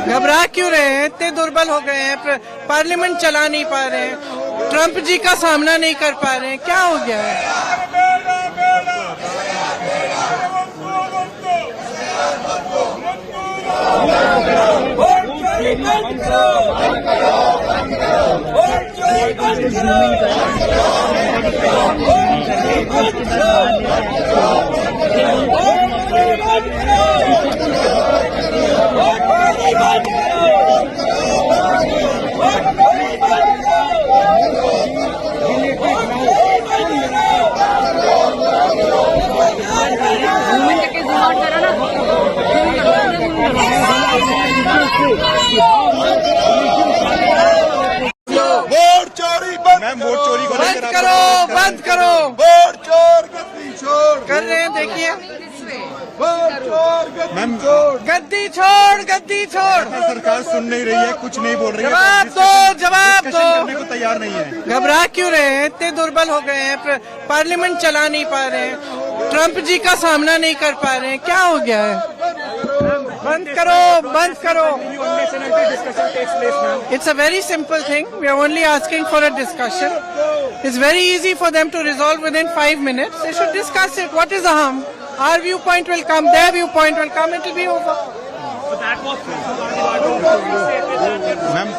घबरा क्यों रहे हैं? इतने दुर्बल हो गए हैं, पार्लियामेंट चला नहीं पा रहे हैं, ट्रंप जी का सामना नहीं कर पा रहे हैं, क्या हो गया है? वोट चोरी बंद करो, बंद करो। वोट चोर गद्दी छोड़ कर रहे हैं, देखिए। वोट चोर गद्दी छोड़ गद्दी छोड़, गद्दी छोड़। सरकार सुन नहीं रही है, कुछ नहीं बोल रही है, जवाब दो, जवाब दो। करने को तैयार नहीं है। घबरा क्यों रहे हैं? इतने दुर्बल हो गए हैं, पार्लियामेंट चला नहीं पा रहे हैं, ट्रंप जी का सामना नहीं कर पा रहे हैं, क्या हो गया है? बंद करो, बंद करो। It's a very simple thing. We are only asking for a discussion. It's very easy for them to resolve within 5 minutes. They should discuss it. What is the harm? Our viewpoint will come, their viewpoint will come, it will be over. Ma'am